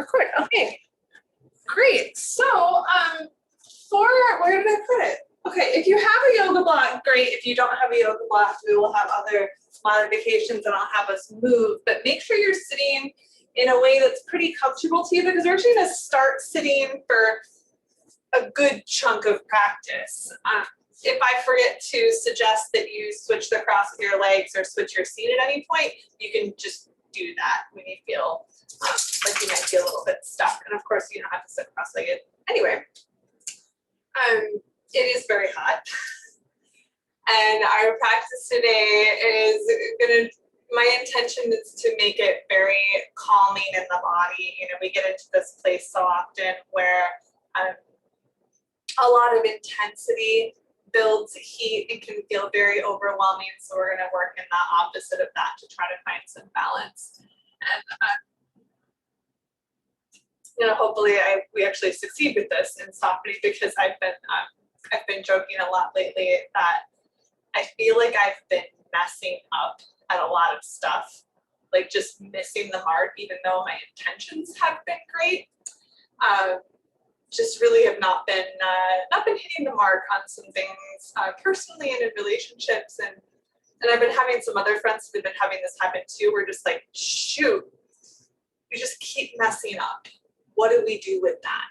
Record. Okay, great. So, where did I put it? Okay, if you have a yoga block, great. If you don't have a yoga block, we will have other modifications and I'll have us move. But make sure you're sitting in a way that's pretty comfortable to you, because we're actually going to start sitting for a good chunk of practice. If I forget to suggest that you switch the cross of your legs or switch your seat at any point, you can just do that when you feel like you might be a little bit stuck. And of course, you don't have to sit cross-legged anyway. It is very hot. And our practice today is my intention is to make it very calming in the body. You know, we get into this place so often where a lot of intensity builds heat and can feel very overwhelming. So we're going to work in the opposite of that to try to find some balance. And you know, hopefully we actually succeed with this in softening, because I've been joking a lot lately that I feel like I've been messing up at a lot of stuff, like just missing the mark, even though my intentions have been great. Just really have not been hitting the mark on some things personally and in relationships, and I've been having some other friends who've been having this happen too. We're just like, shoot, we just keep messing up. What do we do with that?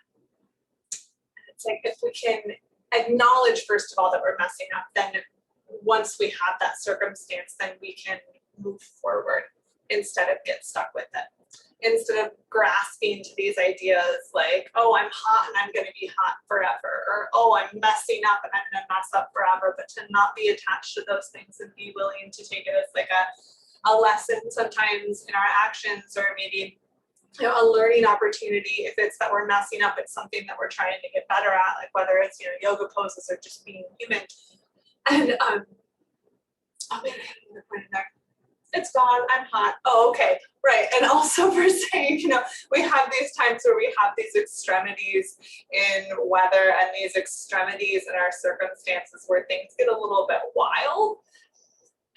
And it's like, if we can acknowledge first of all that we're messing up, then once we have that circumstance, then we can move forward instead of get stuck with it. Instead of grasping to these ideas like, oh, I'm hot and I'm going to be hot forever, or oh, I'm messing up and I'm going to mess up forever, but to not be attached to those things and be willing to take it as like a lesson sometimes in our actions, or maybe, you know, a learning opportunity. If it's that we're messing up, it's something that we're trying to get better at, like whether it's, you know, yoga poses or just being human. And oh man, I had another point in there. It's gone. I'm hot. Oh, okay. Right. And also for saying, you know, we have these times where we have these extremities in weather and these extremities in our circumstances where things get a little bit wild.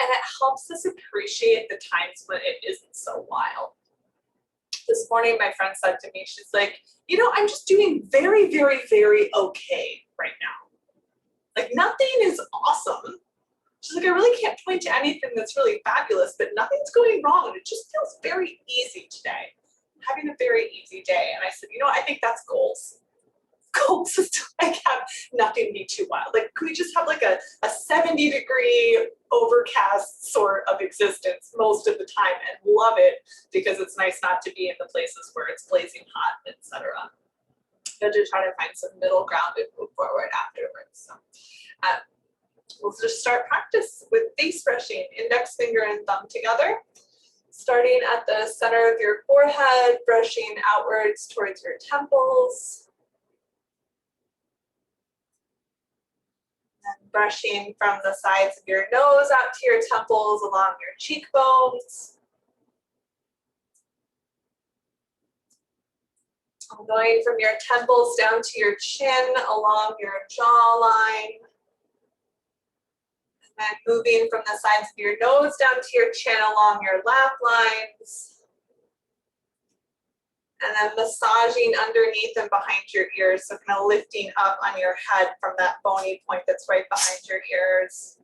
And it helps us appreciate the times when it isn't so wild. This morning, my friend said to me, she's like, you know, I'm just doing very, very, very okay right now. Like nothing is awesome. She's like, I really can't point to anything that's really fabulous, but nothing's going wrong. And it just feels very easy today. I'm having a very easy day. And I said, you know what? I think that's goals. Goals is to like have nothing be too wild. Like, could we just have like a 70-degree overcast sort of existence most of the time and love it, because it's nice not to be in the places where it's blazing hot, etc. But to try to find some middle ground and move forward afterwards. So, we'll just start practice with face brushing, index finger and thumb together, starting at the center of your forehead, brushing outwards towards your temples, and brushing from the sides of your nose out to your temples along your cheekbones. Going from your temples down to your chin along your jawline. And moving from the sides of your nose down to your chin along your lap lines. And then massaging underneath and behind your ears. So kind of lifting up on your head from that bony point that's right behind your ears.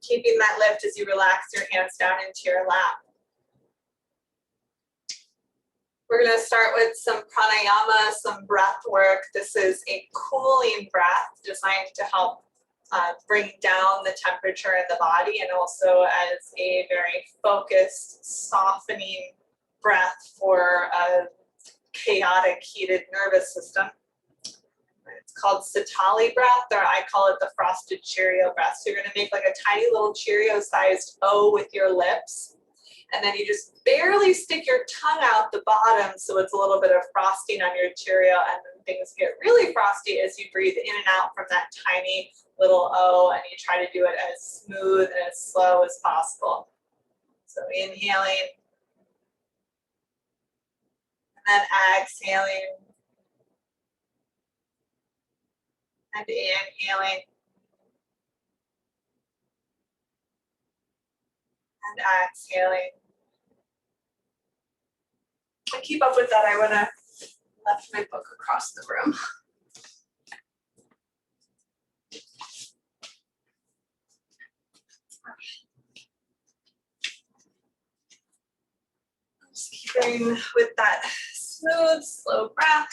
Keeping that lift as you relax your hands down into your lap. We're going to start with some pranayama, some breath work. This is a cooling breath designed to help bring down the temperature in the body, and also as a very focused, softening breath for a chaotic, heated nervous system. It's called Sitali breath, or I call it the frosted Cheerio breath. So you're going to make like a tiny little Cheerio-sized O with your lips. And then you just barely stick your tongue out the bottom so it's a little bit of frosting on your Cheerio, and then things get really frosty as you breathe in and out from that tiny little O, and you try to do it as smooth and as slow as possible. So inhaling, and then exhaling, and inhaling, and exhaling. to keep up with that, I would have left my book across the room. Just keeping with that smooth, slow breath.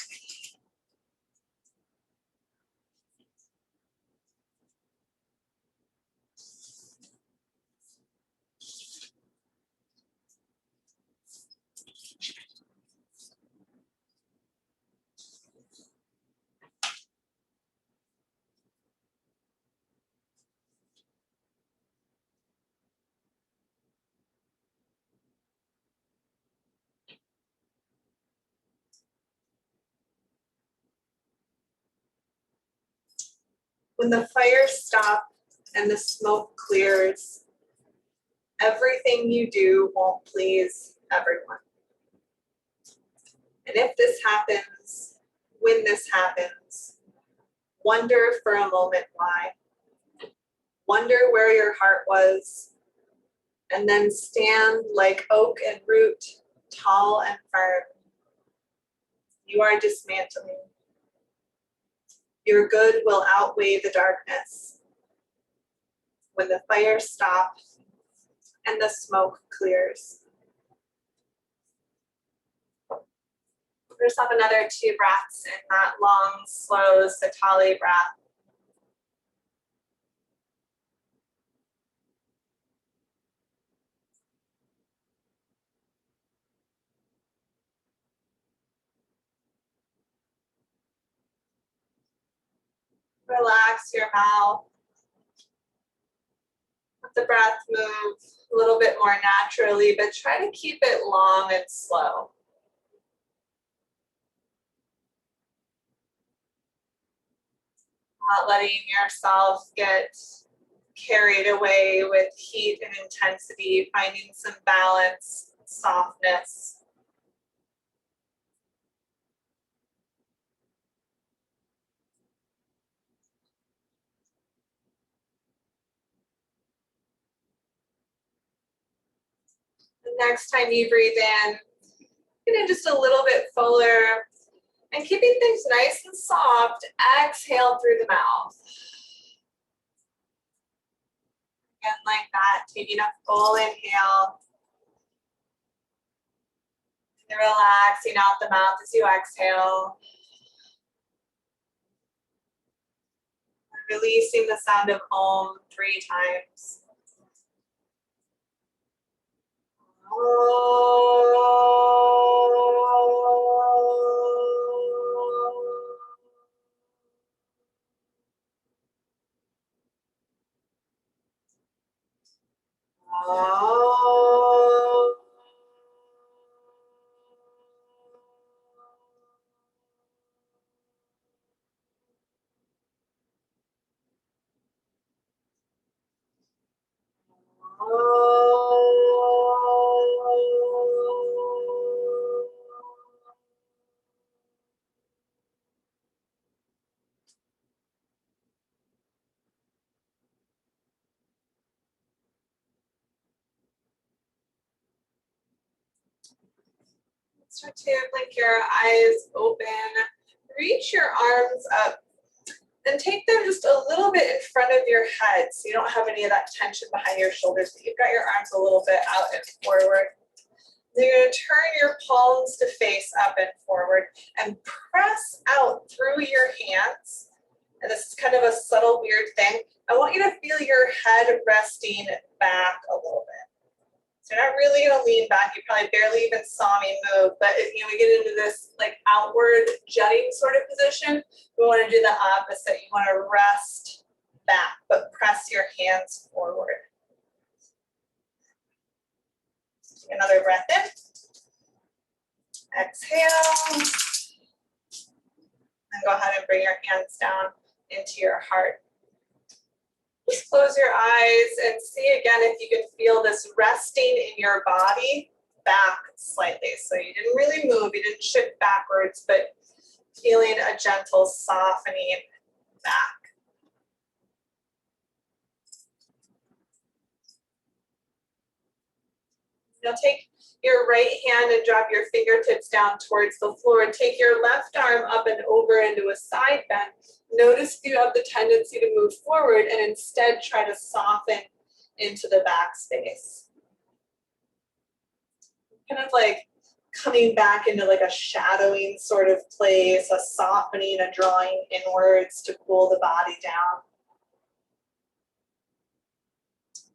When the fires stop and the smoke clears, everything you do won't please everyone. And if this happens, when this happens, wonder for a moment why. Wonder where your heart was, and then stand like oak and root, tall and firm. You are dismantling. Your good will outweigh the darkness. When the fire stops and the smoke clears. Just have another 2 breaths in that long, slow Satali breath. Relax your mouth. Let the breath move a little bit more naturally, but try to keep it long and slow. Not letting yourself get carried away with heat and intensity, finding some balance, softness. The next time you breathe in, get in just a little bit fuller, and keeping things nice and soft, exhale through the mouth. And like that, taking a full inhale. And relaxing out the mouth as you exhale. And releasing the sound of Om 3 times. Start to blink your eyes open. Reach your arms up and take them just a little bit in front of your head so you don't have any of that tension behind your shoulders, but you've got your arms a little bit out and forward. Then you're going to turn your palms to face up and forward and press out through your hands. And this is kind of a subtle, weird thing. I want you to feel your head resting back a little bit. So you're not really going to lean back. You probably barely even saw me move, but if we get into this like outward jutting sort of position, we want to do the opposite. You want to rest back, but press your hands forward. Take another breath in. Exhale. And go ahead and bring your hands down into your heart. Just close your eyes and see again if you can feel this resting in your body back slightly. So you didn't really move, you didn't shift backwards, but feeling a gentle softening back. Now take your right hand and drop your fingertips down towards the floor. Take your left arm up and over into a side bend. Notice if you have the tendency to move forward and instead try to soften into the back space. Kind of like coming back into like a shadowing sort of place, a softening, a drawing inwards to cool the body down.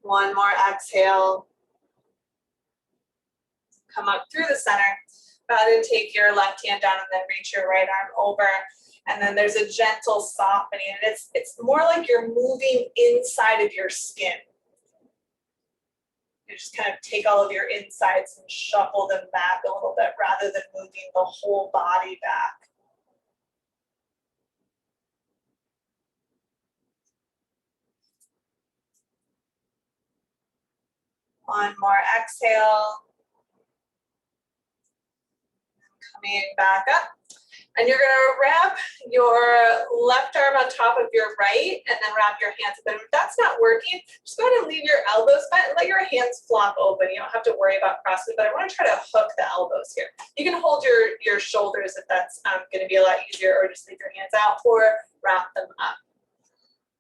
One more exhale. Come up through the center. Go ahead and take your left hand down and then reach your right arm over. And then there's a gentle softening. And it's more like you're moving inside of your skin. You just kind of take all of your insides and shuffle them back a little bit rather than moving the whole body back. One more exhale. Coming back up. And you're gonna wrap your left arm on top of your right and then wrap your hands. But if that's not working, just go ahead and leave your elbows bent and let your hands flop open. You don't have to worry about crossing, but I wanna try to hook the elbows here. You can hold your shoulders if that's gonna be a lot easier, or just leave your hands out or wrap them up.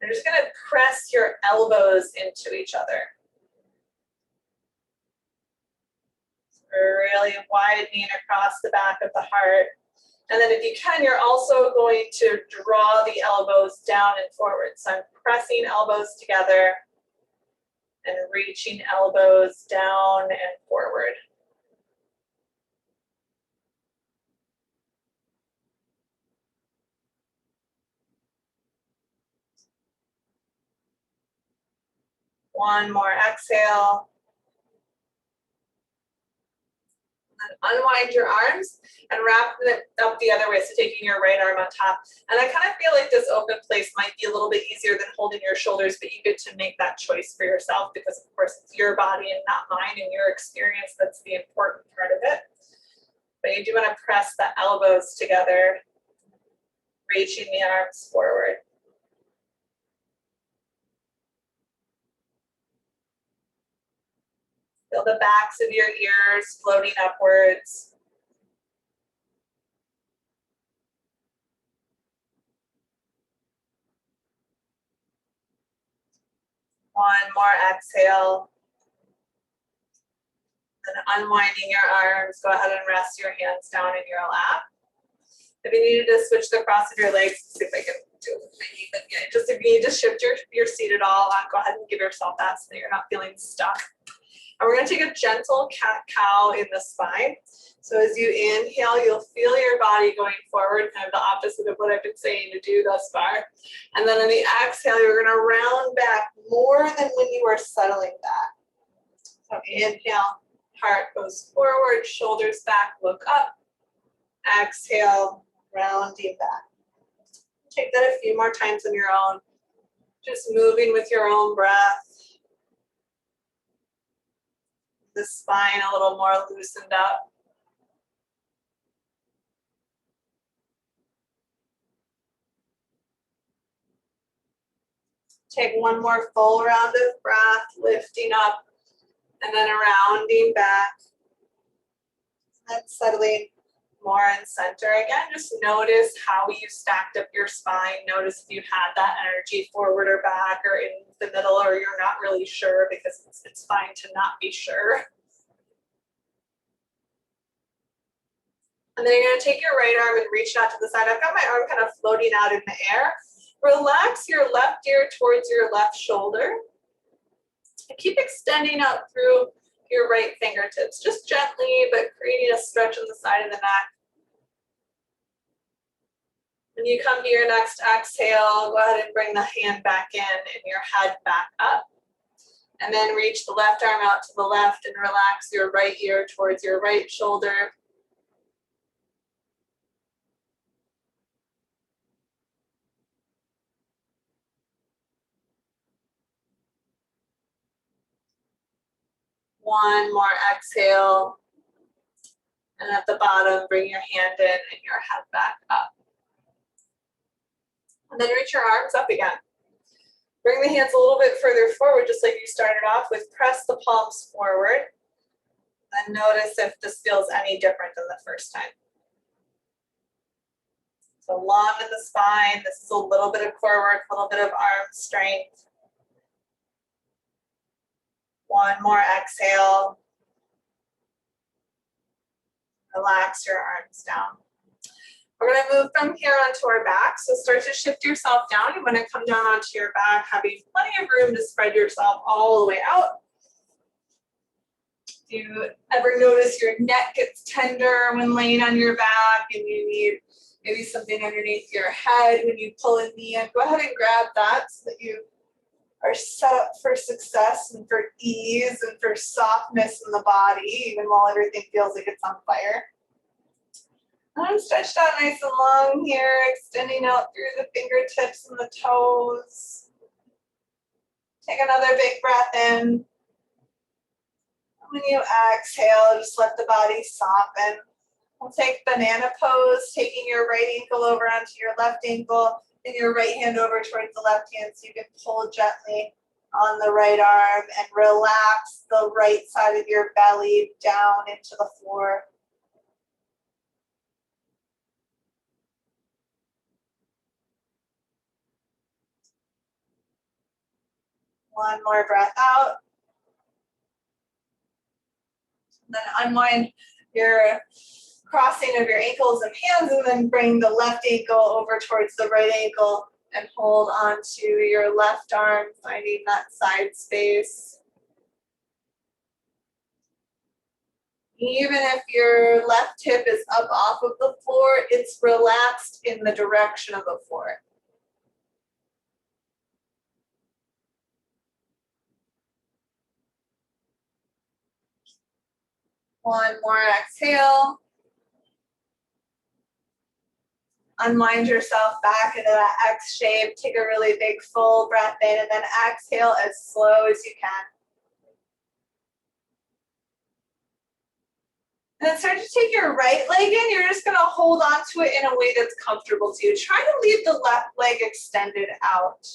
You're just gonna press your elbows into each other. Really widening across the back of the heart. And then if you can, you're also going to draw the elbows down and forward. So I'm pressing elbows together and reaching elbows down and forward. One more exhale. And unwind your arms and wrap it up the other way. So taking your right arm on top. And I kind of feel like this open place might be a little bit easier than holding your shoulders, but you get to make that choice for yourself because of course it's your body and not mine and your experience. That's the important part of it. But you do want to press the elbows together, reaching the arms forward. Feel the backs of your ears floating upwards. One more exhale. And unwinding your arms, go ahead and rest your hands down in your lap. If you needed to switch the cross of your legs, see if I can do it with my knee, but yeah, just if you need to shift your seat at all, go ahead and give yourself that so that you're not feeling stuck. And we're gonna take a gentle cat-cow in the spine. So as you inhale, you'll feel your body going forward, kind of the opposite of what I've been saying to do thus far. And then on the exhale, you're gonna round back more than when you are settling back. So inhale, heart goes forward, shoulders back, look up. Exhale, rounding back. Take that a few more times on your own. Just moving with your own breath. The spine a little more loosened up. Take one more full round of breath, lifting up and then rounding back. And settling more in center. Again, just notice how you stacked up your spine. Notice if you had that energy forward or back or in the middle, or you're not really sure, because it's fine to not be sure. And then you're gonna take your right arm and reach out to the side. I've got my arm kind of floating out in the air. Relax your left ear towards your left shoulder. And keep extending out through your right fingertips, just gently, but creating a stretch on the side of the neck. When you come to your next exhale, go ahead and bring the hand back in and your head back up. And then reach the left arm out to the left and relax your right ear towards your right shoulder. One more exhale. And at the bottom, bring your hand in and your head back up. And then reach your arms up again. Bring the hands a little bit further forward, just like you started off with. Press the palms forward. And notice if this feels any different than the first time. So long in the spine, this is a little bit of core work, a little bit of arm strength. One more exhale. Relax your arms down. We're going to move from here onto our back. So start to shift yourself down. You want to come down onto your back, having plenty of room to spread yourself all the way out. Do you ever notice your neck gets tender when laying on your back and you need maybe something underneath your head when you pull a knee in? Go ahead and grab that so that you are set up for success and for ease and for softness in the body, even while everything feels like it's on fire. I'm stretched out nice and long here, extending out through the fingertips and the toes. Take another big breath in. When you exhale, just let the body soften. We'll take banana pose, taking your right ankle over onto your left ankle and your right hand over towards the left hand so you can pull gently on the right arm and relax the right side of your belly down into the floor. One more breath out. And then unwind your crossing of your ankles and hands, and then bring the left ankle over towards the right ankle and hold onto your left arm, finding that side space. Even if your left hip is up off of the floor, it's relaxed in the direction of the floor. One more exhale. Unwind yourself back into that X shape. Take a really big full breath in and then exhale as slow as you can. And then start to take your right leg in. You're just gonna hold on to it in a way that's comfortable to you. Try to leave the left leg extended out.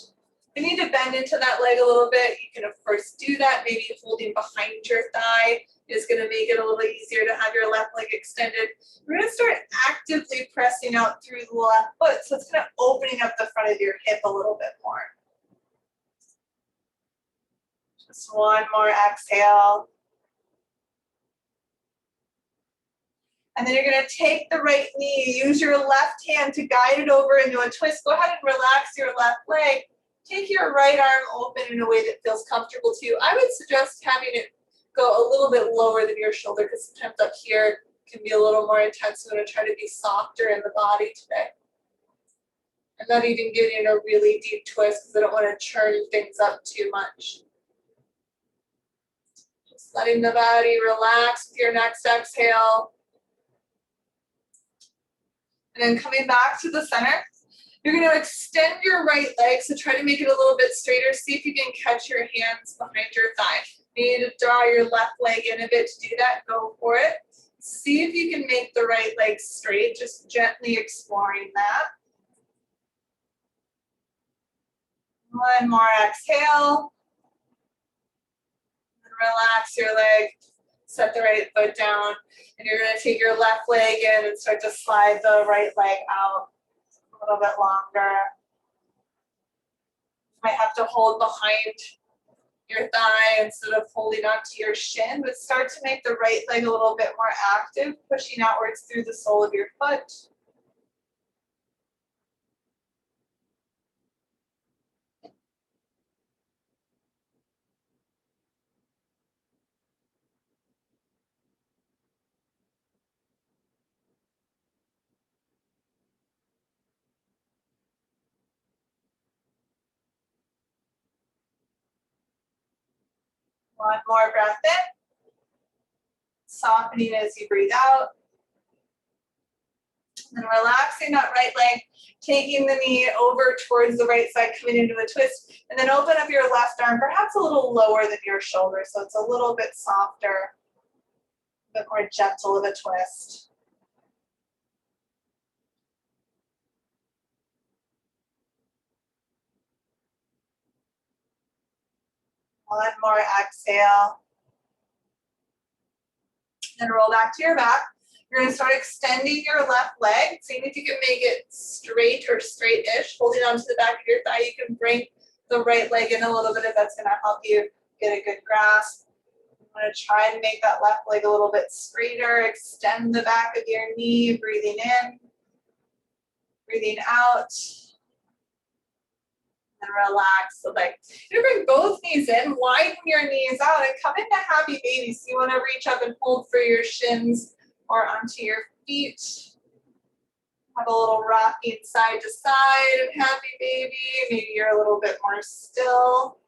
If you need to bend into that leg a little bit, you can of course do that. Maybe holding behind your thigh is gonna make it a little easier to have your left leg extended. We're gonna start actively pressing out through the left foot. So it's kind of opening up the front of your hip a little bit more. Just one more exhale. And then you're going to take the right knee, use your left hand to guide it over into a twist. Go ahead and relax your left leg. Take your right arm open in a way that feels comfortable to you. I would suggest having it go a little bit lower than your shoulder because sometimes up here can be a little more intense. I'm going to try to be softer in the body today. I'm not even giving it a really deep twist because I don't want to churn things up too much. Just letting the body relax with your next exhale. And then coming back to the center, you're going to extend your right leg. So try to make it a little bit straighter. See if you can catch your hands behind your thigh. You need to draw your left leg in a bit to do that. Go for it. See if you can make the right leg straight, just gently exploring that. One more exhale. And relax your leg. Set the right foot down. And you're going to take your left leg in and start to slide the right leg out a little bit longer. You might have to hold behind your thigh instead of holding onto your shin, but start to make the right leg a little bit more active, pushing outwards through the sole of your foot. One more breath in, softening as you breathe out. And relaxing that right leg, taking the knee over towards the right side, coming into a twist, and then open up your left arm, perhaps a little lower than your shoulder, so it's a little bit softer, a bit more gentle of a twist. One more exhale. Then roll back to your back. You're gonna start extending your left leg, seeing if you can make it straight or straight-ish, holding onto the back of your thigh. You can bring the right leg in a little bit if that's gonna help you get a good grasp. I'm gonna try and make that left leg a little bit straighter. Extend the back of your knee, breathing in, breathing out. And relax the leg. You're gonna bring both knees in, widen your knees out, and come into happy baby. So you wanna reach up and hold for your shins or onto your feet. Have a little rocking side to side of happy baby. Maybe you're a little bit more still.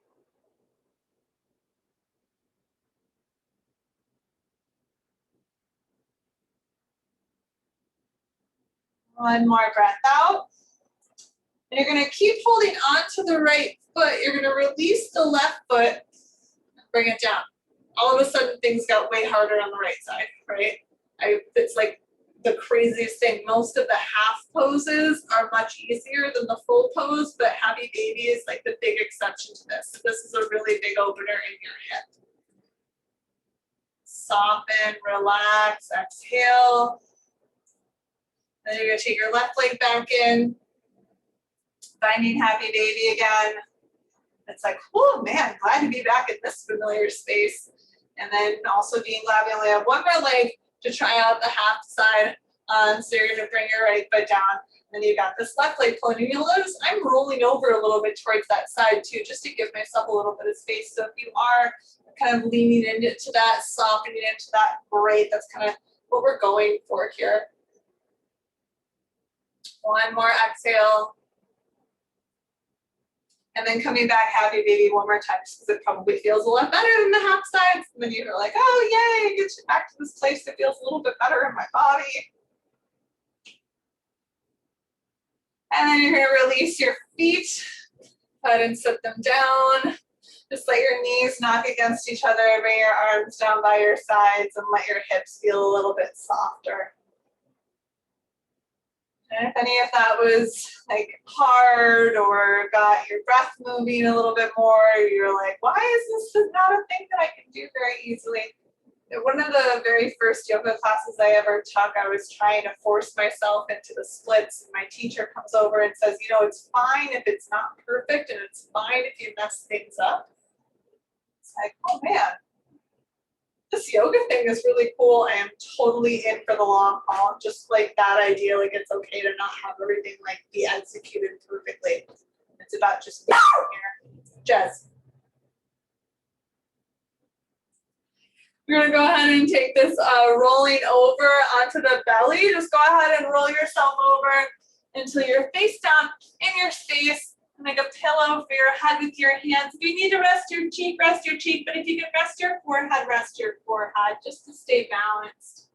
One more breath out. And you're gonna keep holding onto the right foot. You're gonna release the left foot and bring it down. All of a sudden things got way harder on the right side, right? It's like the craziest thing. Most of the half poses are much easier than the full pose, but happy baby is like the big exception to this. So this is a really big opener in your hip. Soften, relax, exhale. Then you're gonna take your left leg back in, finding happy baby again. It's like, oh man, glad to be back in this familiar space. And then also being glad we only have one more leg to try out the half side. So you're gonna bring your right foot down. Then you got this left leg pulling. And you'll notice I'm rolling over a little bit towards that side too, just to give myself a little bit of space. So if you are kind of leaning into that, softening into that, great. That's kind of what we're going for here. One more exhale. And then coming back happy baby one more time, just because it probably feels a lot better than the half sides. And then you're like, oh yay, get you back to this place that feels a little bit better in my body. And then you're gonna release your feet. Go ahead and sit them down. Just let your knees knock against each other, bring your arms down by your sides, and let your hips feel a little bit softer. And if any of that was like hard or got your breath moving a little bit more, you're like, why is this not a thing that I can do very easily? One of the very first yoga classes I ever took, I was trying to force myself into the splits, and my teacher comes over and says, you know, it's fine if it's not perfect, and it's fine if you mess things up. It's like, oh man, this yoga thing is really cool. I am totally in for the long haul. Just like that idea, like it's okay to not have everything like be executed perfectly. It's about just being here. Jez. We're gonna go ahead and take this rolling over onto the belly. Just go ahead and roll yourself over until you're face down in your space. Make a pillow for your head with your hands. If you need to rest your cheek, rest your cheek. But if you can rest your forehead, rest your forehead, just to stay balanced.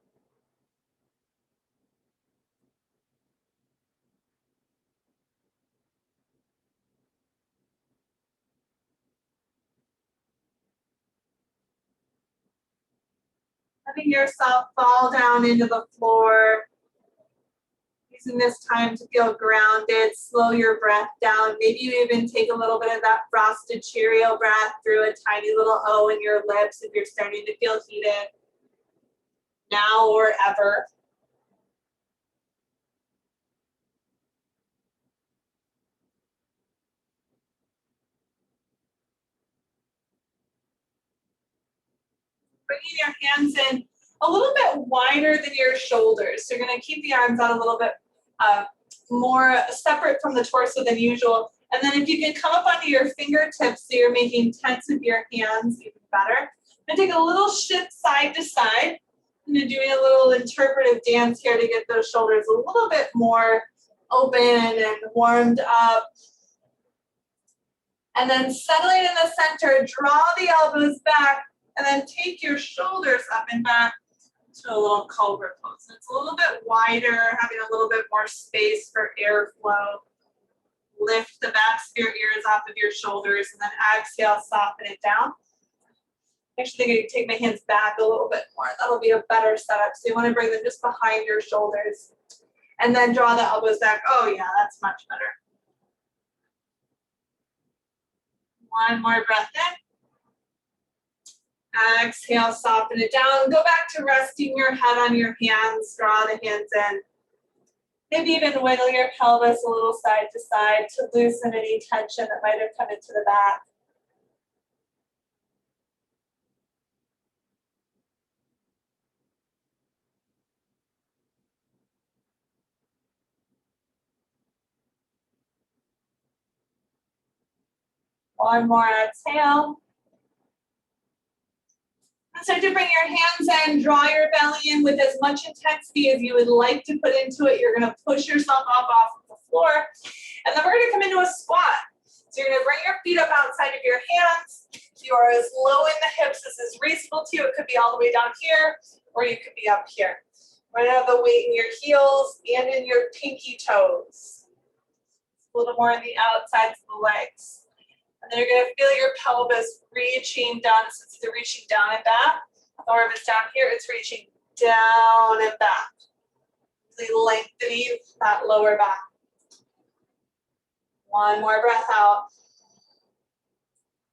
Letting yourself fall down into the floor. Using this time to feel grounded, slow your breath down. Maybe you even take a little bit of that frosted Cheerio breath through a tiny little O in your lips if you're starting to feel heated. Now or ever. Bringing your hands in a little bit wider than your shoulders. So you're going to keep the arms out a little bit more separate from the torso than usual. And then if you can come up onto your fingertips so you're making tents of your hands, even better. And take a little shift side to side. And then doing a little interpretive dance here to get those shoulders a little bit more open and warmed up. And then settling in the center, draw the elbows back, and then take your shoulders up and back to a little cobra pose. It's a little bit wider, having a little bit more space for airflow. Lift the backs of your ears off of your shoulders, and then exhale, soften it down. Actually, I'm going to take my hands back a little bit more. That'll be a better setup. So you want to bring them just behind your shoulders, and then draw the elbows back. Oh yeah, that's much better. One more breath in. Exhale, soften it down. Go back to resting your head on your hands. Draw the hands in. Maybe even wiggle your pelvis a little side to side to loosen any tension that might have come into the back. One more exhale. Start to bring your hands in, draw your belly in with as much intensity as you would like to put into it. You're gonna push yourself up off of the floor. And then we're gonna come into a squat. So you're gonna bring your feet up outside of your hands. You are as low in the hips as is reasonable to you. It could be all the way down here, or you could be up here. We're gonna have the weight in your heels and in your pinky toes. A little more on the outsides of the legs. And then you're going to feel your pelvis reaching down. So it's either reaching down and back, or if it's down here, it's reaching down and back. Really lengthening that lower back. One more breath out.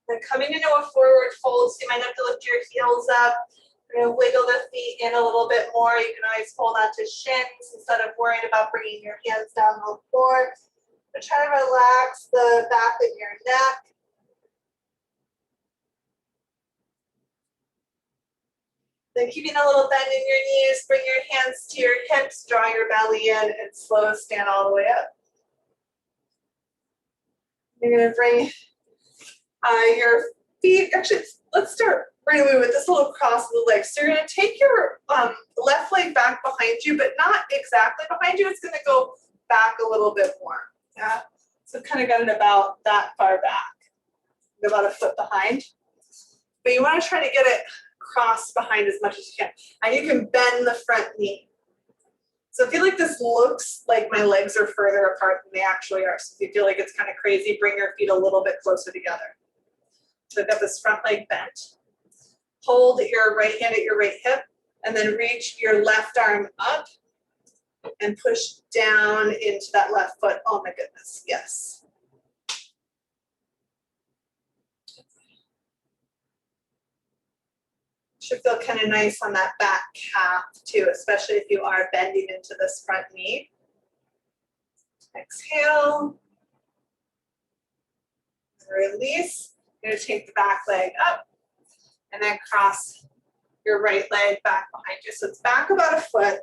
Then coming into a forward fold, so you might have to lift your heels up. You're going to wiggle the feet in a little bit more. You can always hold on to shins instead of worrying about bringing your hands down on the floor. But try to relax the back of your neck. Then keeping a little bend in your knees, bring your hands to your hips, draw your belly in, and slow stand all the way up. You're going to bring your feet, actually, let's start right away with this little cross of the legs. So you're going to take your left leg back behind you, but not exactly behind you. It's going to go back a little bit more. Yeah? So kind of got it about that far back, about a foot behind. But you want to try to get it crossed behind as much as you can. And you can bend the front knee. So I feel like this looks like my legs are further apart than they actually are. So if you feel like it's kind of crazy, bring your feet a little bit closer together. So I've got this front leg bent. Hold your right hand at your right hip, and then reach your left arm up and push down into that left foot. Oh my goodness, yes. Should feel kind of nice on that back calf too, especially if you are bending into this front knee. Exhale. Release. You're going to take the back leg up and then cross your right leg back behind you. So it's back about a foot.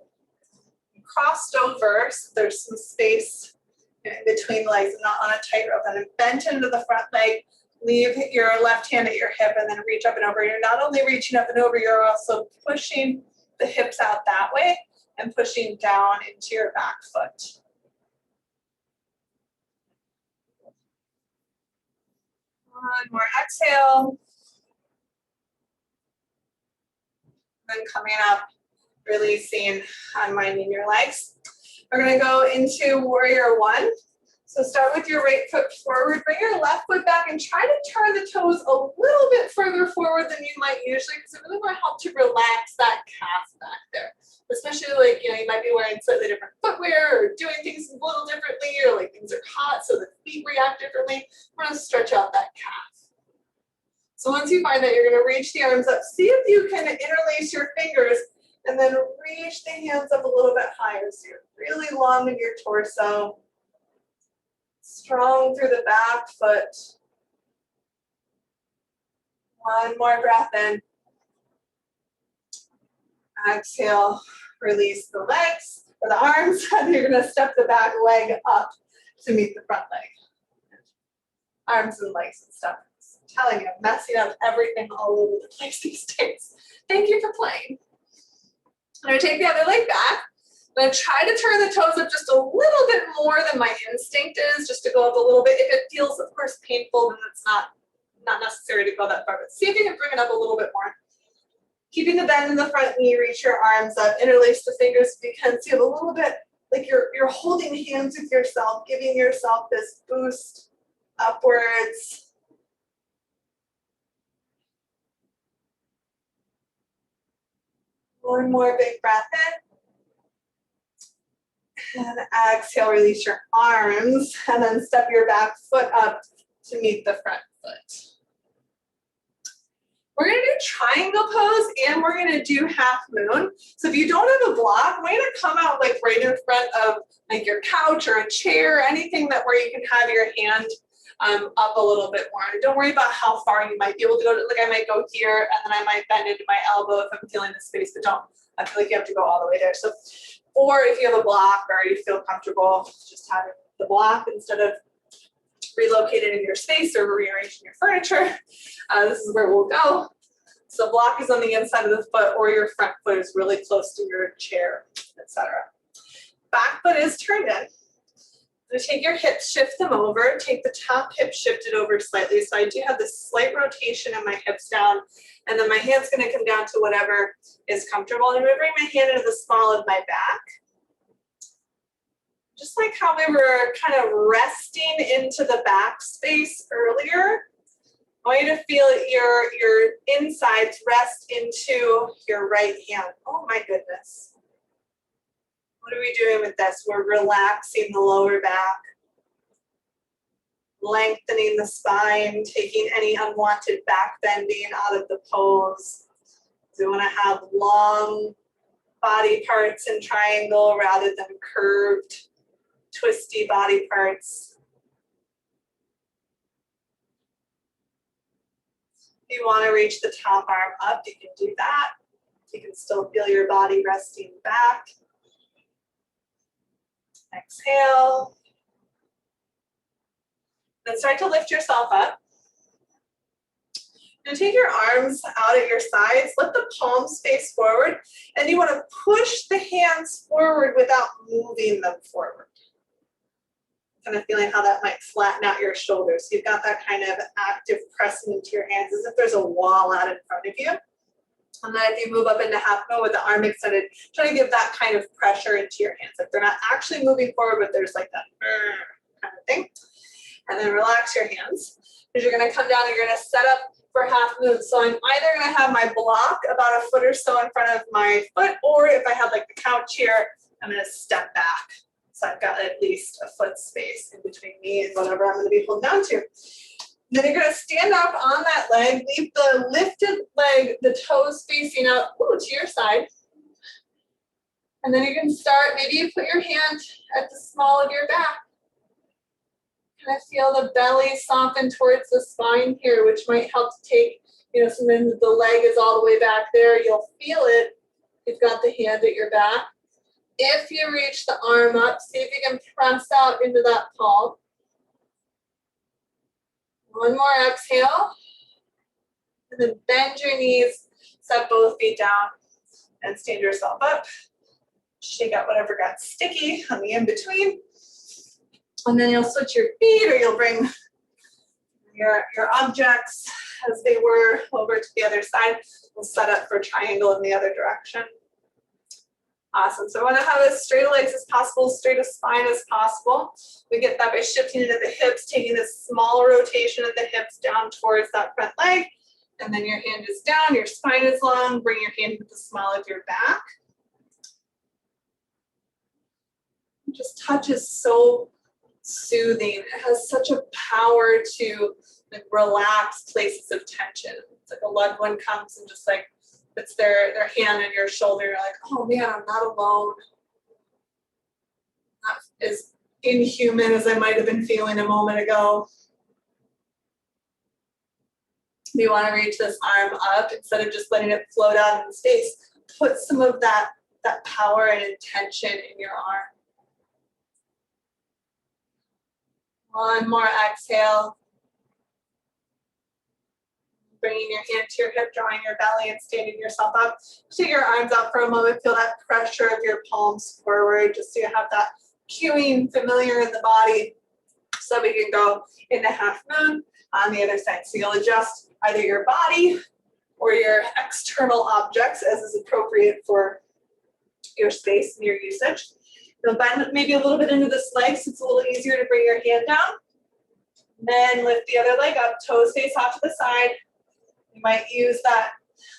You crossed over, so there's some space in between legs and not on a tightrope. And then bent into the front leg. Leave your left hand at your hip and then reach up and over. You're not only reaching up and over, you're also pushing the hips out that way and pushing down into your back foot. One more exhale. Then coming up, releasing, unwinding your legs. We're going to go into warrior one. So start with your right foot forward, bring your left foot back and try to turn the toes a little bit further forward than you might usually, because it really will help to relax that calf back there. Especially like, you might be wearing slightly different footwear or doing things a little differently, or like things are hot so the feet react differently. We're going to stretch out that calf. So once you find that, you're going to reach the arms up. See if you can interlace your fingers and then reach the hands up a little bit higher. So you're really long in your torso. Strong through the back foot. One more breath in. Exhale, release the legs or the arms, and you're going to step the back leg up to meet the front leg. Arms and legs and stuff. I'm telling you, I'm messing up everything all over the place these days. Thank you for playing. I'm going to take the other leg back. I'm going to try to turn the toes up just a little bit more than my instinct is, just to go up a little bit. If it feels, of course, painful, then it's not necessary to go that far. But see if you can bring it up a little bit more. Keeping the bend in the front knee, reach your arms up, interlace the fingers if you can. So you have a little bit, like you're holding hands with yourself, giving yourself this boost upwards. One more big breath in. And exhale, release your arms, and then step your back foot up to meet the front foot. We're gonna do triangle pose and we're gonna do half moon. So if you don't have a block, we're gonna come out like right in front of like your couch or a chair, anything that where you can have your hand up a little bit more. And don't worry about how far you might be able to go. Like I might go here and then I might bend into my elbow if I'm feeling the space, but don't I feel like you have to go all the way there. So, or if you have a block or you feel comfortable just having the block instead of relocated in your space or rearranging your furniture, this is where we'll go. So block is on the inside of the foot or your front foot is really close to your chair, etc. Back foot is turned in. So take your hips, shift them over, take the top hip shifted over slightly. So I do have this slight rotation in my hips down, and then my hand's gonna come down to whatever is comfortable. And I'm gonna bring my hand into the small of my back. Just like how we were kind of resting into the back space earlier, I want you to feel your insides rest into your right hand. Oh my goodness. What are we doing with this? We're relaxing the lower back, lengthening the spine, taking any unwanted back bending out of the pose. So we want to have long body parts in triangle rather than curved, twisty body parts. If you want to reach the top arm up, you can do that. You can still feel your body resting back. Exhale. Then start to lift yourself up. And take your arms out at your sides. Let the palms face forward. And you want to push the hands forward without moving them forward. Kind of feeling how that might flatten out your shoulders. So you've got that kind of active pressing into your hands as if there's a wall out in front of you. And then if you move up into half moon with the arm extended, try to give that kind of pressure into your hands. Like they're not actually moving forward, but there's like that kind of thing. And then relax your hands. Because you're going to come down and you're going to set up for half moon. So I'm either going to have my block about a foot or so in front of my foot, or if I have like the couch here, I'm going to step back. So I've got at least a foot space in between me and whatever I'm going to be holding down to. Then you're going to stand up on that leg, leave the lifted leg, the toes facing out to your side. And then you can start, maybe you put your hand at the small of your back. Kind of feel the belly soften towards the spine here, which might help to take, sometimes the leg is all the way back there. You'll feel it. You've got the hand at your back. If you reach the arm up, see if you can press out into that palm. One more exhale. And then bend your knees, set both feet down, and stand yourself up. Shake out whatever got sticky on the in-between. And then you'll switch your feet, or you'll bring your objects as they were over to the other side. We'll set up for triangle in the other direction. Awesome. So I want to have as straight legs as possible, straight as spine as possible. We get that by shifting into the hips, taking this small rotation of the hips down towards that front leg. And then your hand is down, your spine is long. Bring your hand to the small of your back. Just touch is so soothing. It has such a power to relax places of tension. It's like a loved one comes and just like puts their hand on your shoulder. You're like, oh man, I'm not alone. Not as inhuman as I might have been feeling a moment ago. You want to reach this arm up instead of just letting it float out in space. Put some of that power and intention in your arm. One more exhale. Bringing your hand to your hip, drawing your belly and standing yourself up. Take your arms out for a moment. Feel that pressure of your palms forward, just so you have that cueing familiar in the body. So we can go into half moon on the other side. So you'll adjust either your body or your external objects as is appropriate for your space and your usage. You'll bend maybe a little bit into this leg so it's a little easier to bring your hand down. Then lift the other leg up, toes face off to the side. You might use that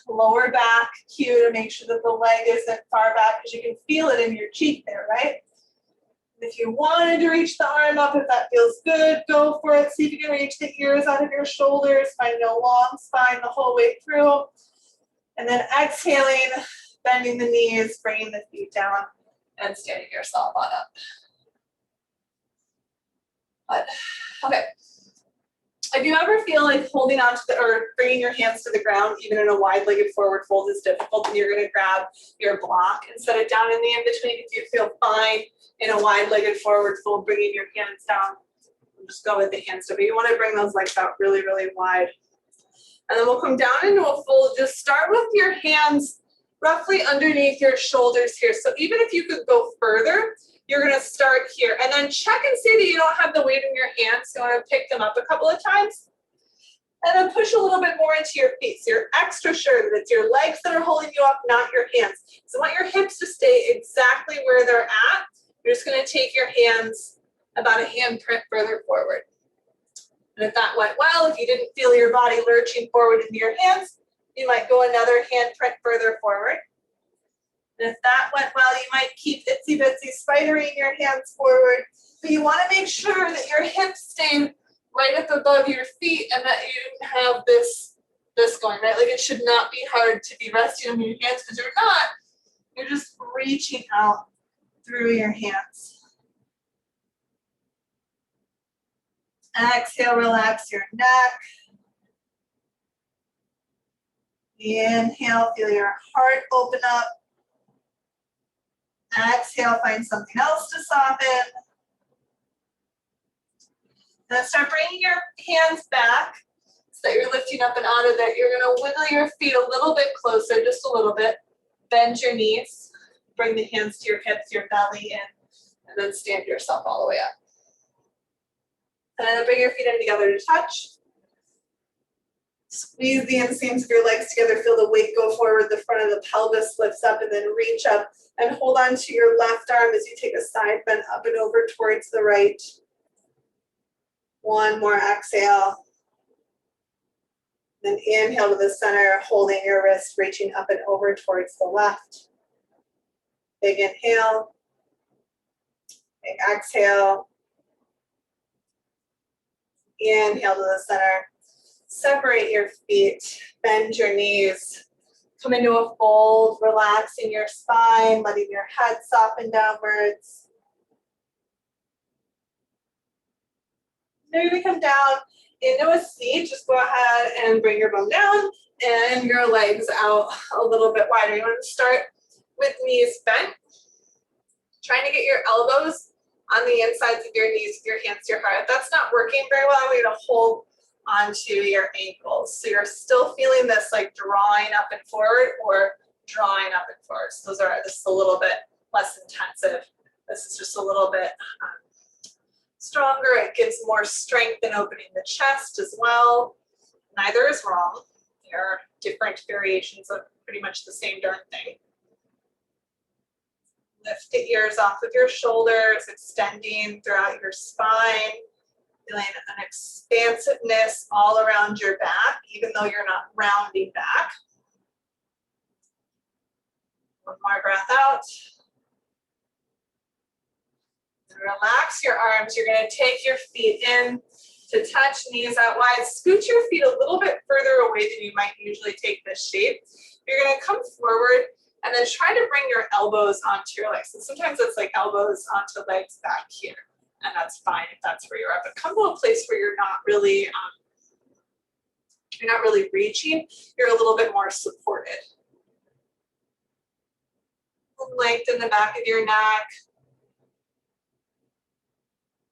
lower back cue to make sure that the leg isn't far back because you can feel it in your cheek there, right? If you wanted to reach the arm up, if that feels good, go for it. See if you can reach the ears out of your shoulders, finding a long spine the whole way through. And then exhaling, bending the knees, bringing the feet down, and standing yourself on up. But, okay. If you ever feel like holding on to or bringing your hands to the ground, even in a wide-legged forward fold is difficult, then you're going to grab your block and set it down in the in-between. If you feel fine in a wide-legged forward fold, bringing your hands down, just go with the hands up. But you want to bring those legs out really, really wide. And then we'll come down into a fold. Just start with your hands roughly underneath your shoulders here. So even if you could go further, you're going to start here. And then check and see that you don't have the weight in your hands. You want to pick them up a couple of times. And then push a little bit more into your feet. So you're extra sure that it's your legs that are holding you up, not your hands. So I want your hips to stay exactly where they're at. You're just going to take your hands about a handprint further forward. And if that went well, if you didn't feel your body lurching forward into your hands, you might go another handprint further forward. And if that went well, you might keep itsy bitsy spidering your hands forward. But you want to make sure that your hips stay right up above your feet and that you have this going, right? Like it should not be hard to be resting on your hands because you're not. You're just reaching out through your hands. Exhale, relax your neck. Inhale, feel your heart open up. Exhale, find something else to soften. Then start bringing your hands back so that you're lifting up and out of there. You're going to wiggle your feet a little bit closer, just a little bit. Bend your knees. Bring the hands to your hips, your belly in, and then stand yourself all the way up. And then bring your feet in together to touch. Squeeze the inseams of your legs together. Feel the weight go forward. The front of the pelvis lifts up and then reach up and hold on to your left arm as you take a side bend up and over towards the right. One more exhale. Then inhale to the center, holding your wrist, reaching up and over towards the left. Big inhale. Big exhale. Inhale to the center. Separate your feet, bend your knees. Come into a fold, relaxing your spine, letting your head soften downwards. Now you're going to come down into a seat. Just go ahead and bring your bum down and your legs out a little bit wider. You want to start with knees bent. Trying to get your elbows on the insides of your knees, your hands to your heart. If that's not working very well, I want you to hold onto your ankles. So you're still feeling this like drawing up and forward or drawing up and forward. So this is a little bit less intensive. This is just a little bit stronger. It gives more strength in opening the chest as well. Neither is wrong. There are different variations of pretty much the same darn thing. Lift the ears off of your shoulders, extending throughout your spine. Feeling an expansiveness all around your back, even though you're not rounding back. One more breath out. And relax your arms. You're going to take your feet in to touch, knees out wide. Scoot your feet a little bit further away than you might usually take this shape. You're going to come forward and then try to bring your elbows onto your legs. So sometimes it's like elbows onto legs back here. And that's fine if that's where you're at. But come to a place where you're not really reaching. You're a little bit more supported. Lengthen the back of your neck.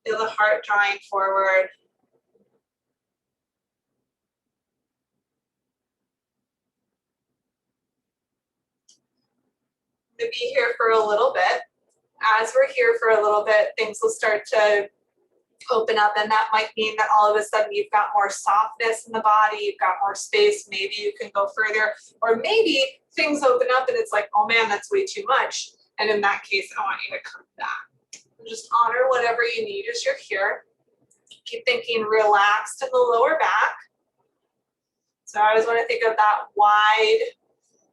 Feel the heart drawing forward. To be here for a little bit. As we're here for a little bit, things will start to open up, and that might mean that all of a sudden you've got more softness in the body, you've got more space, maybe you can go further, or maybe things open up and it's like, oh man, that's way too much. And in that case, I want you to come back. And just honor whatever you need as you're here. Keep thinking relaxed in the lower back. So I always want to think of that wide,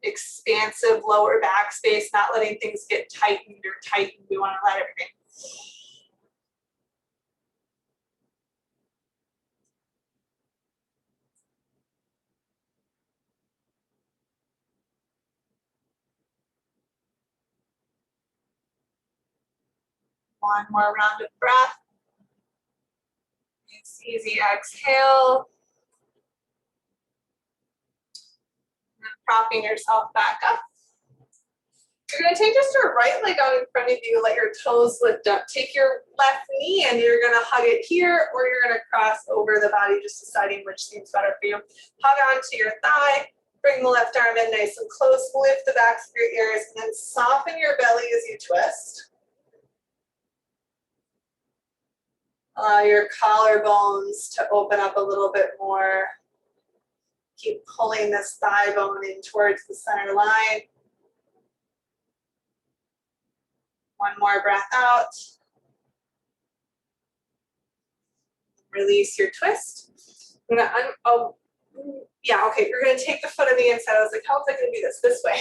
expansive lower back space, not letting things get tightened or tightened. We want to let everything One more round of breath. Nice, easy exhale. And propping yourself back up. You're going to take just your right leg out in front of you, let your toes lift up. Take your left knee and you're going to hug it here, or you're going to cross over the body, just deciding which seems better for you. Hug onto your thigh, bring the left arm in nice and close, lift the backs of your ears, and then soften your belly as you twist. Allow your collarbones to open up a little bit more. Keep pulling this thigh bone in towards the center line. One more breath out. Release your twist. I'm gonna, yeah, okay, you're gonna take the foot on the inside. I was like, how is I gonna do this way?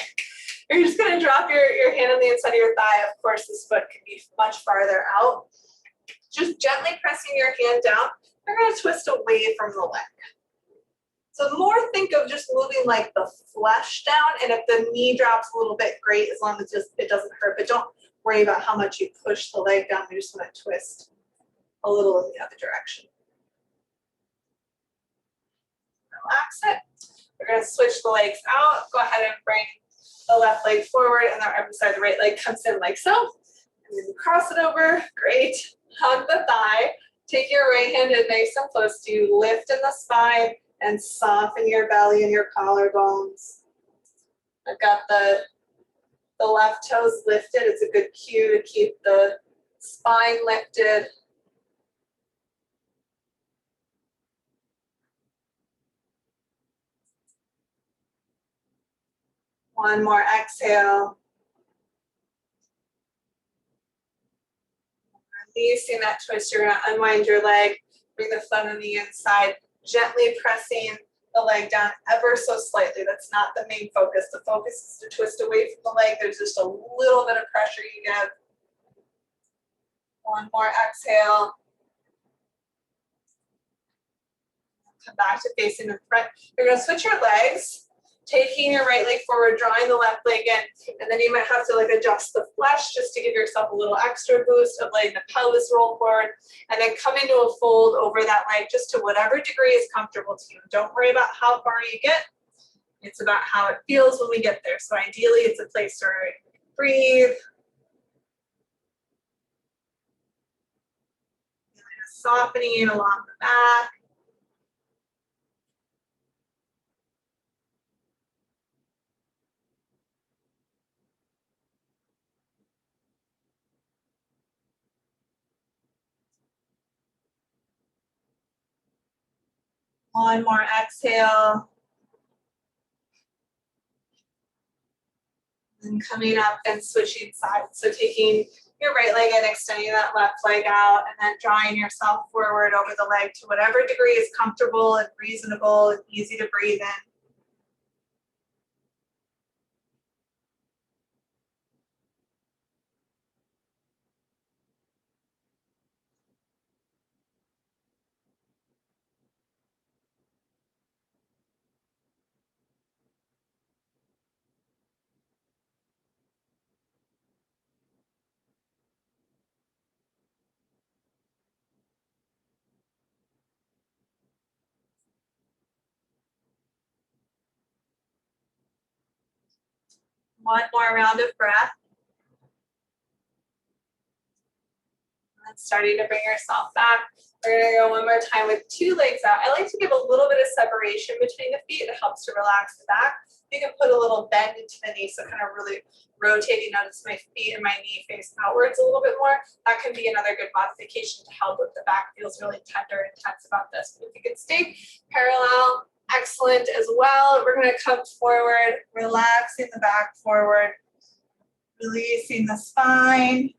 You're just gonna drop your hand on the inside of your thigh. Of course, this foot can be much farther out. Just gently pressing your hand down. You're gonna twist away from the leg. So more think of just moving like the flesh down, and if the knee drops a little bit, great, as long as it doesn't hurt, but don't worry about how much you push the leg down. You just wanna twist a little in the other direction. Relax it. We're going to switch the legs out. Go ahead and bring the left leg forward, and the right leg comes in like so. And then cross it over. Great. Hug the thigh. Take your right hand in nice and close to you. Lift in the spine and soften your belly and your collarbones. I've got the left toes lifted. It's a good cue to keep the spine lifted. One more exhale. Releasing that twist, you're going to unwind your leg, bring the foot on the inside, gently pressing the leg down ever so slightly. That's not the main focus. The focus is to twist away from the leg. There's just a little bit of pressure you give. One more exhale. Come back to facing in front. You're going to switch your legs, taking your right leg forward, drawing the left leg in, and then you might have to like adjust the flesh just to give yourself a little extra boost of letting the pelvis roll forward, and then come into a fold over that leg just to whatever degree is comfortable to you. Don't worry about how far you get. It's about how it feels when we get there. So ideally, it's a place where you can breathe. Softening along the back. One more exhale. And coming up and switching sides. So taking your right leg and extending that left leg out, and then drawing yourself forward over the leg to whatever degree is comfortable and reasonable and easy to breathe in. One more round of breath. And starting to bring yourself back. We're gonna go one more time with two legs out. I like to give a little bit of separation between the feet. It helps to relax the back. You can put a little bend into the knee, so kind of really rotating. Notice my feet and my knee face outwards a little bit more. That can be another good modification to help if the back feels really tender and tense about this. If you can stay parallel, excellent as well. We're gonna come forward, relaxing the back forward, releasing the spine.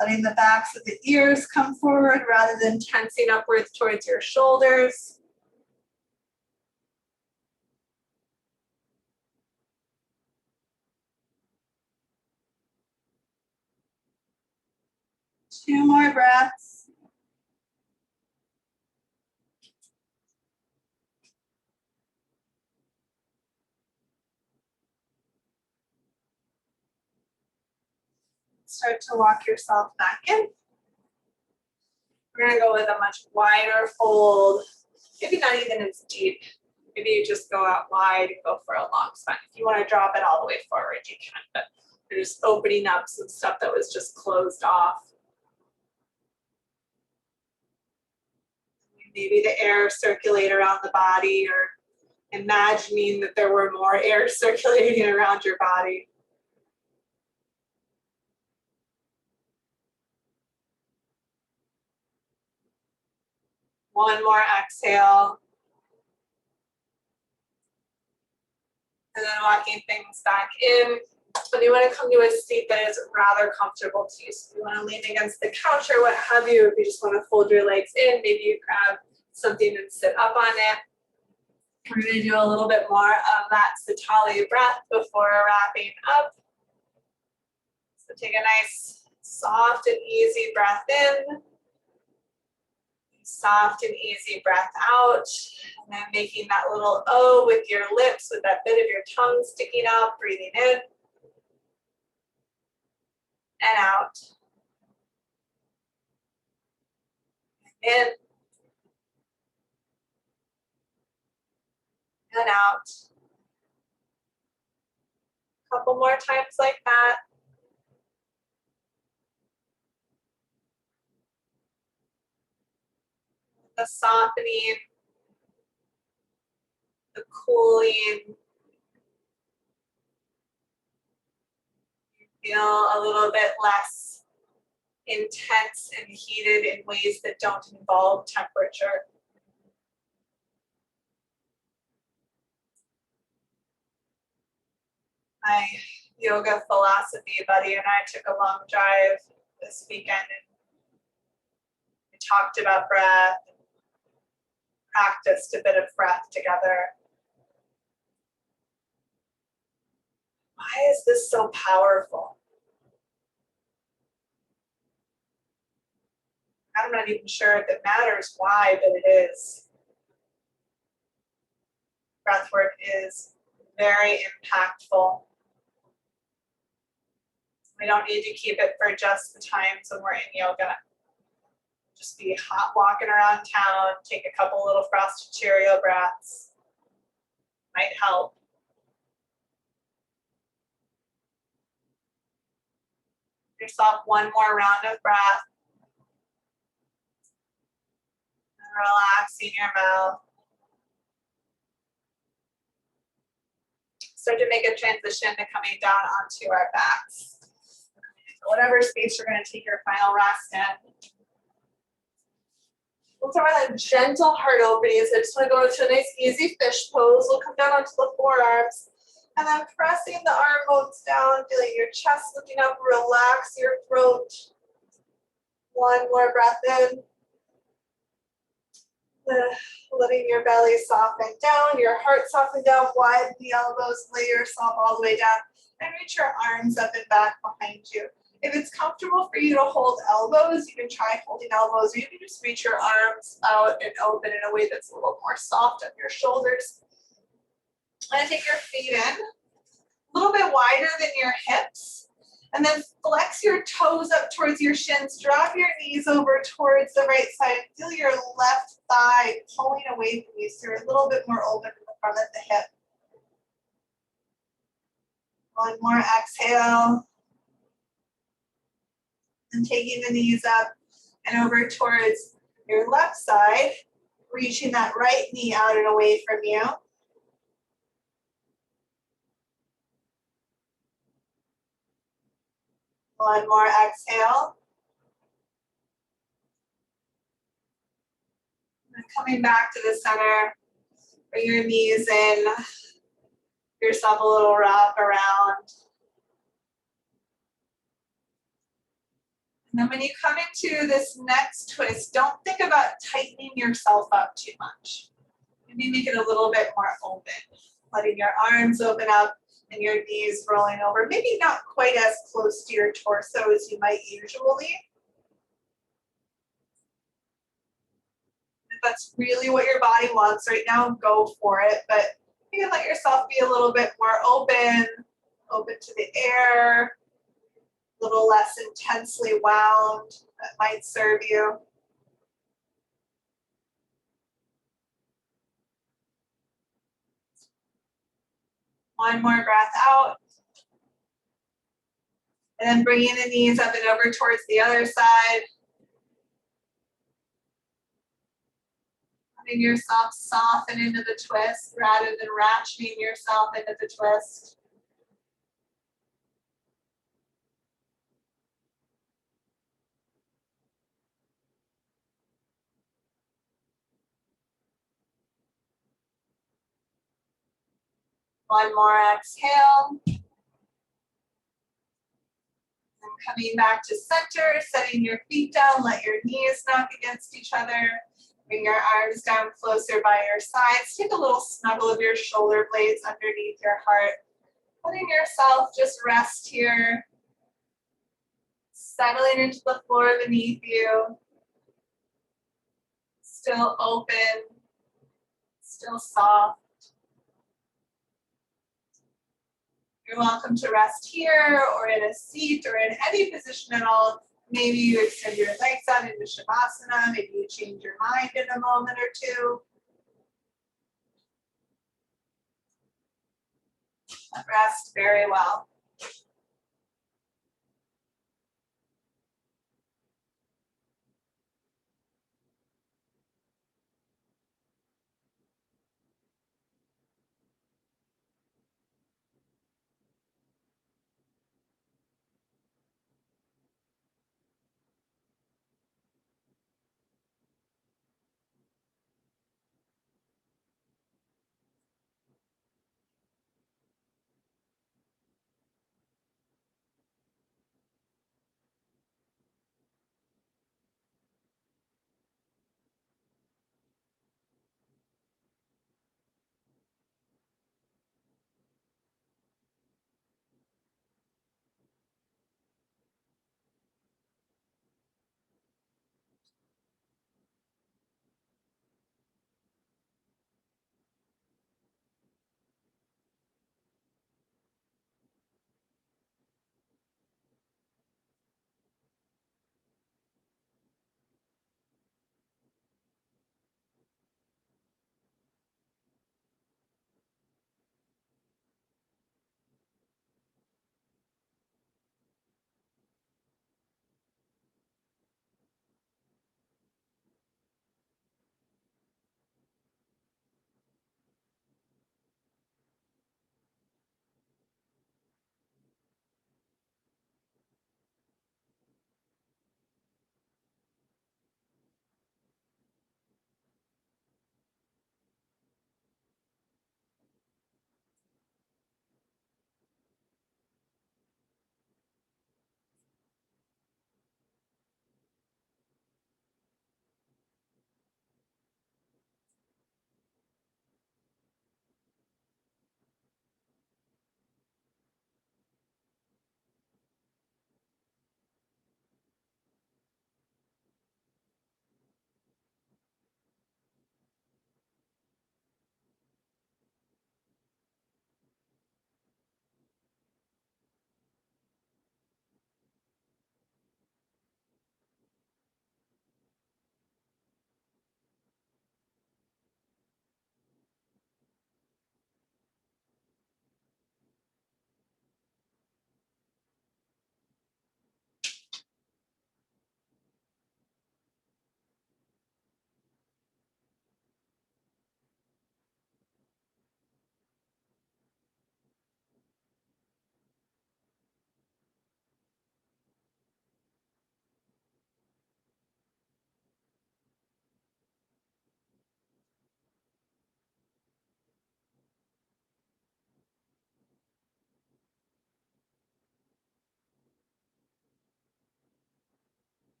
Letting the backs of the ears come forward rather than tensing upwards towards your shoulders. Two more breaths. Start to walk yourself back in. We're gonna go with a much wider fold, maybe not even as deep. Maybe you just go out wide and go for a long spine. If you want to drop it all the way forward, you can, but you're just opening up some stuff that was just closed off. Maybe the air circulate around the body, or imagining that there were more air circulating around your body. One more exhale. And then walking things back in. And you want to come to a seat that is rather comfortable to you. So you want to lean against the couch or what have you. If you just want to fold your legs in, maybe you grab something and sit up on it. We're going to do a little bit more of that Sitali breath before wrapping up. So take a nice, soft and easy breath in. Soft and easy breath out. And then making that little O with your lips, with that bit of your tongue sticking out, breathing in and out. In and out. A couple more times like that. The softening, the cooling. You feel a little bit less intense and heated in ways that don't involve temperature. My yoga philosophy buddy and I took a long drive this weekend, and we talked about breath, and practiced a bit of breath together. Why is this so powerful? I'm not even sure if it matters why, but it is. Breathwork is very impactful. We don't need to keep it for just the times when we're in yoga. Just be hot walking around town, take a couple little frosted Cheerio breaths. Might help. Give yourself one more round of breath. And relaxing your mouth. Start to make a transition to coming down onto our backs. Whatever space you're going to take your final rest in. We'll start with a gentle heart opening. So I just want to go into a nice easy fish pose. We'll come down onto the forearms. And then pressing the arm bones down, feeling your chest lifting up, relax your throat. One more breath in. Letting your belly soften down, your heart soften down, widen the elbows, lay yourself all the way down, and reach your arms up and back behind you. If it's comfortable for you to hold elbows, you can try holding elbows, or you can just reach your arms out and open in a way that's a little more soft on your shoulders. And take your feet in, a little bit wider than your hips. And then flex your toes up towards your shins. Drop your knees over towards the right side. Feel your left thigh pulling away from you, so you're a little bit more open in the front of the hip. One more exhale. And taking the knees up and over towards your left side, reaching that right knee out and away from you. One more exhale. And coming back to the center, bring your knees in, give yourself a little wrap around. And then when you come into this next twist, don't think about tightening yourself up too much. Maybe make it a little bit more open, letting your arms open up and your knees rolling over. Maybe not quite as close to your torso as you might usually. If that's really what your body wants right now, go for it. But you can let yourself be a little bit more open, open to the air, a little little less intensely wound, that might serve you. One more breath out. And then bringing the knees up and over towards the other side. Letting yourself soften into the twist rather than ratcheting yourself into the twist. One more exhale. And coming back to center, setting your feet down, let your knees knock against each other. Bring your arms down closer by your sides. Take a little snuggle of your shoulder blades underneath your heart. Letting yourself just rest here. Settling into the floor beneath you. Still open. Still soft. You're welcome to rest here or in a seat or in any position at all. Maybe you extend your legs out into Shavasana. Maybe you change your mind in a moment or two. Rest very well.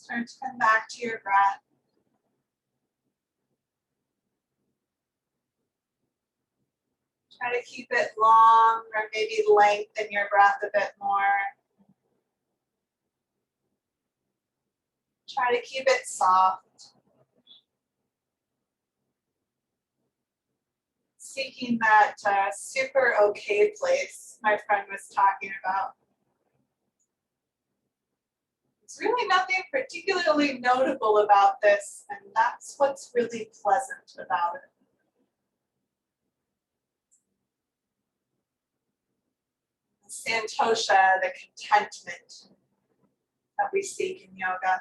Start to come back to your breath. Try to keep it long, or maybe lengthen your breath a bit more. Try to keep it soft. Seeking that super okay place my friend was talking about. There's really nothing particularly notable about this, and that's what's really pleasant about it. Santosha, the contentment that we seek in yoga.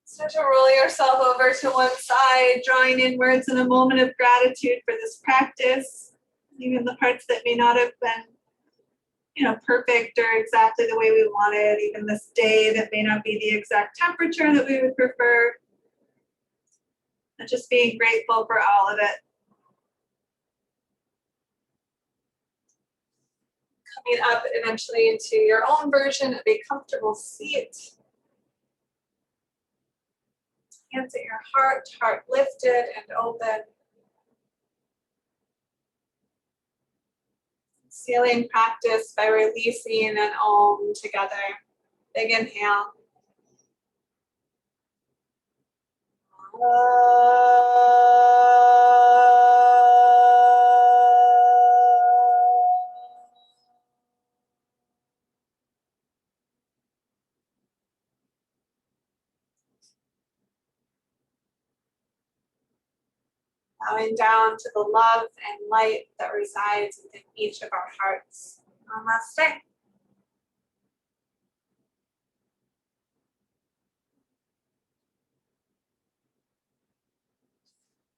Start to roll yourself over to one side, drawing inwards in a moment of gratitude for this practice, even the parts that may not have been, perfect or exactly the way we wanted, even this day that may not be the exact temperature that we would prefer. And just being grateful for all of it. Coming up eventually into your own version of a comfortable seat. Hands at your heart, heart lifted and open. Sealing practice by releasing an Om together. Big inhale. Bowing down to the love and light that resides within each of our hearts. Namaste.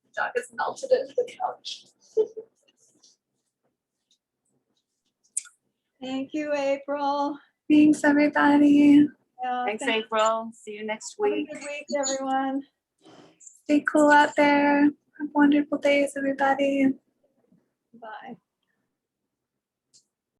The dog is melted into the couch. Thank you, April. Thanks, everybody. Yeah, Thanks, April. See you next week. Have a good week, everyone. Stay cool out there. Have wonderful days, everybody. Bye.